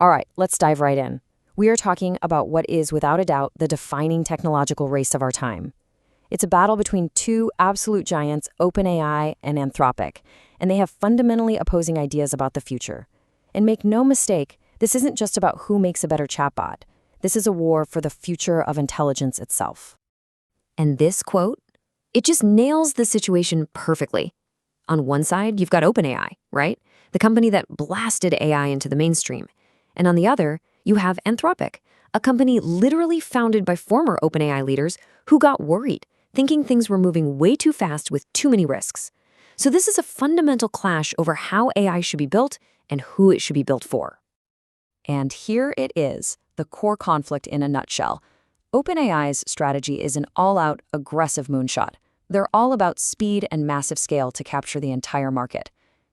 All right, let's dive right in. We are talking about what is, without a doubt, the defining technological race of our time. It's a battle between two absolute giants, OpenAI and Anthropic, and they have fundamentally opposing ideas about the future. And make no mistake, this isn't just about who makes a better chatbot. This is a war for the future of intelligence itself. And this quote, it just nails the situation perfectly. On one side, you've got OpenAI, right? The company that blasted AI into the mainstream. And on the other, you have Anthropic, a company literally founded by former OpenAI leaders who got worried, thinking things were moving way too fast with too many risks. So this is a fundamental clash over how AI should be built and who it should be built for. And here it is, the core conflict in a nutshell. OpenAI's strategy is an all-out, aggressive moonshot. They're all about speed and massive scale to capture the entire market.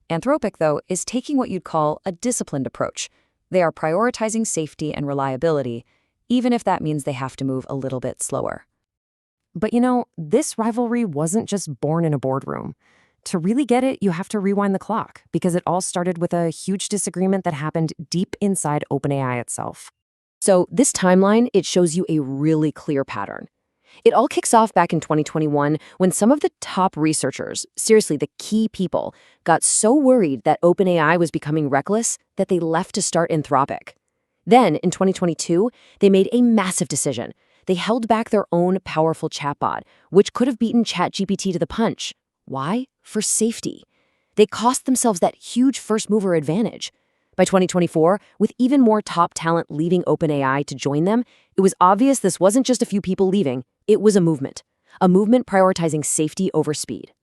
Anthropic, though, is taking what you'd call a disciplined approach. They are prioritizing safety and reliability, even if that means they have to move a little bit slower. But this rivalry wasn't just born in a boardroom. To really get it, you have to rewind the clock, because it all started with a huge disagreement that happened deep inside OpenAI itself. So this timeline, it shows you a really clear pattern. It all kicks off back in 2021 when some of the top researchers, seriously, the key people, got so worried that OpenAI was becoming reckless that they left to start Anthropic. Then, in 2022, they made a massive decision. They held back their own powerful chatbot, which could have beaten ChatGPT to the punch. Why? For safety. They cost themselves that huge first-mover advantage. By 2024, with even more top talent leaving OpenAI to join them, it was obvious this wasn't just a few people leaving, it was a movement prioritizing safety over speed.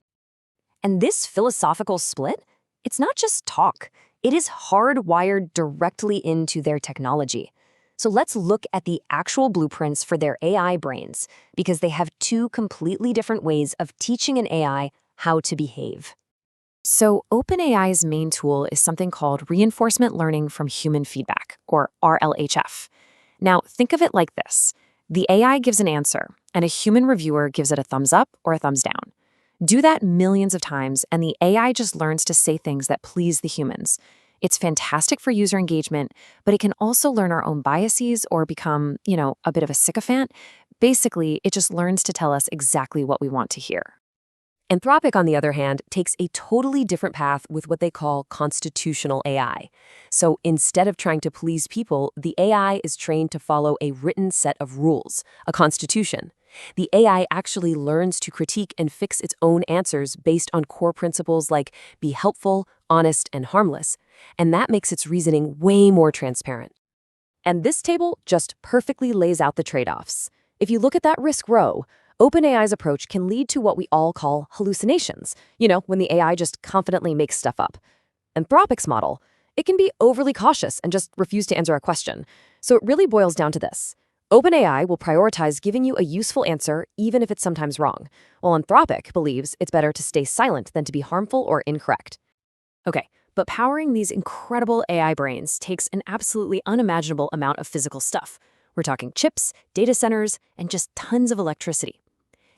And this philosophical split, it's not just talk. It is hardwired directly into their technology. So let's look at the actual blueprints for their AI brains, because they have two completely different ways of teaching an AI how to behave. So OpenAI's main tool is something called reinforcement learning from human feedback, or RLHF. Now, think of it like this. The AI gives an answer, and a human reviewer gives it a thumbs up or a thumbs down. Do that millions of times, and the AI just learns to say things that please the humans. It's fantastic for user engagement, but it can also learn our own biases or become, a bit of a sycophant. Basically, it just learns to tell us exactly what we want to hear. Anthropic, on the other hand, takes a totally different path with what they call constitutional AI. So instead of trying to please people, the AI is trained to follow a written set of rules, a constitution. The AI actually learns to critique and fix its own answers based on core principles like be helpful, honest, and harmless. And that makes its reasoning way more transparent. And this table just perfectly lays out the trade-offs. If you look at that risk row, OpenAI's approach can lead to what we all call hallucinations, when the AI just confidently makes stuff up. Anthropic's model, it can be overly cautious and just refuse to answer a question. So it really boils down to this. OpenAI will prioritize giving you a useful answer even if it's sometimes wrong, while Anthropic believes it's better to stay silent than to be harmful or incorrect. Okay, but powering these incredible AI brains takes an absolutely unimaginable amount of physical stuff. We're talking chips, data centers, and just tons of electricity.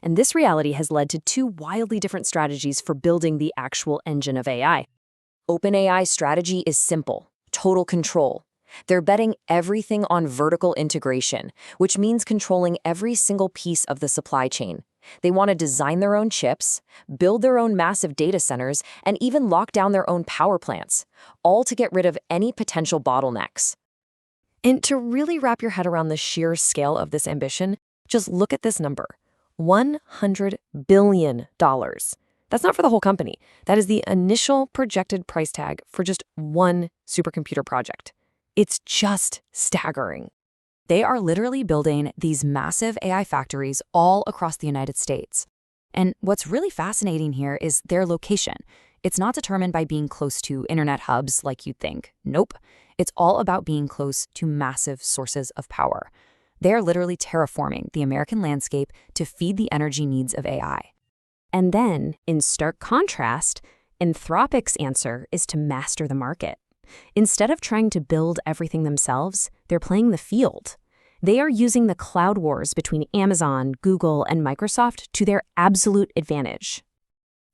And this reality has led to two wildly different strategies for building the actual engine of AI. OpenAI's strategy is simple: total control. They're betting everything on vertical integration, which means controlling every single piece of the supply chain. They want to design their own chips, build their own massive data centers, and even lock down their own power plants, all to get rid of any potential bottlenecks. And to really wrap your head around the sheer scale of this ambition, just look at this number. $100 billion. That's not for the whole company. That is the initial projected price tag for just one supercomputer project. It's just staggering. They are literally building these massive AI factories all across the United States. And what's really fascinating here is their location. It's not determined by being close to internet hubs like you'd think. Nope. It's all about being close to massive sources of power. They're literally terraforming the American landscape to feed the energy needs of AI. And then, in stark contrast, Anthropic's answer is to master the market. Instead of trying to build everything themselves, they're playing the field. They are using the cloud wars between Amazon, Google, and Microsoft to their absolute advantage.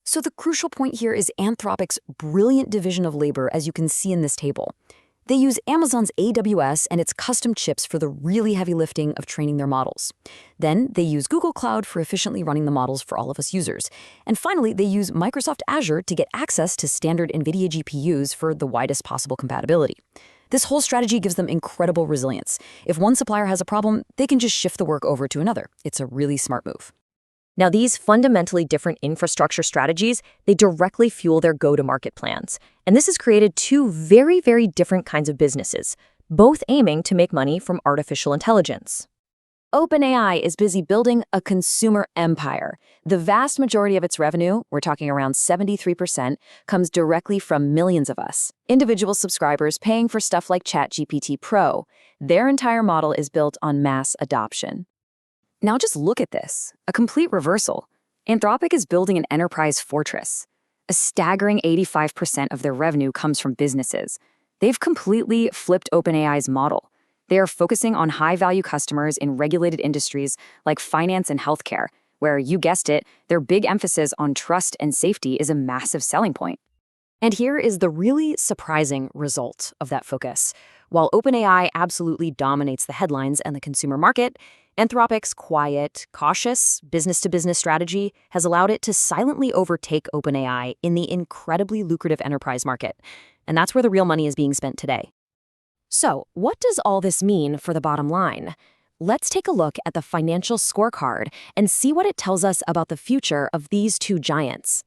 So the crucial point here is Anthropic's brilliant division of labor, as you can see in this table. They use Amazon's AWS and its custom chips for the really heavy lifting of training their models. Then they use Google Cloud for efficiently running the models for all of us users. And finally, they use Microsoft Azure to get access to standard NVIDIA GPUs for the widest possible compatibility. This whole strategy gives them incredible resilience. If one supplier has a problem, they can just shift the work over to another. It's a really smart move. Now, these fundamentally different infrastructure strategies, they directly fuel their go-to-market plans. And this has created two very, very different kinds of businesses, both aiming to make money from artificial intelligence. OpenAI is busy building a consumer empire. The vast majority of its revenue, we're talking around 73%, comes directly from millions of us, individual subscribers paying for stuff like ChatGPT Pro. Their entire model is built on mass adoption. Now just look at this, a complete reversal. Anthropic is building an enterprise fortress. A staggering 85% of their revenue comes from businesses. They've completely flipped OpenAI's model. They are focusing on high-value customers in regulated industries like finance and healthcare, where, you guessed it, their big emphasis on trust and safety is a massive selling point. And here is the really surprising result of that focus. While OpenAI absolutely dominates the headlines and the consumer market, Anthropic's quiet, cautious, business-to-business strategy has allowed it to silently overtake OpenAI in the incredibly lucrative enterprise market. And that's where the real money is being spent today. So, what does all this mean for the bottom line? Let's take a look at the financial scorecard and see what it tells us about the future of these two giants.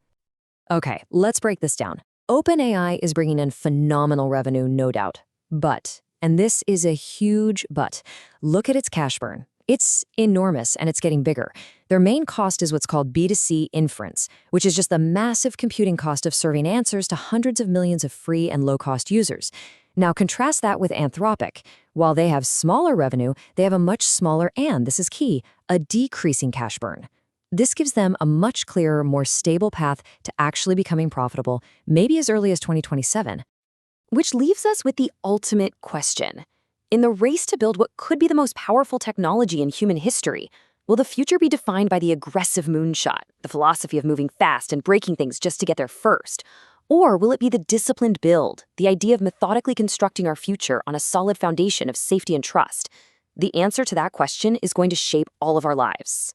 Okay, let's break this down. OpenAI is bringing in phenomenal revenue, no doubt. But, and this is a huge but, look at its cash burn. It's enormous, and it's getting bigger. Their main cost is what's called B2C inference, which is just the massive computing cost of serving answers to hundreds of millions of free and low-cost users. Now, contrast that with Anthropic. While they have smaller revenue, they have a much smaller and, this is key, a decreasing cash burn. This gives them a much clearer, more stable path to actually becoming profitable, maybe as early as 2027. Which leaves us with the ultimate question. In the race to build what could be the most powerful technology in human history, will the future be defined by the aggressive moonshot, the philosophy of moving fast and breaking things just to get there first? Or will it be the disciplined build, the idea of methodically constructing our future on a solid foundation of safety and trust? The answer to that question is going to shape all of our lives.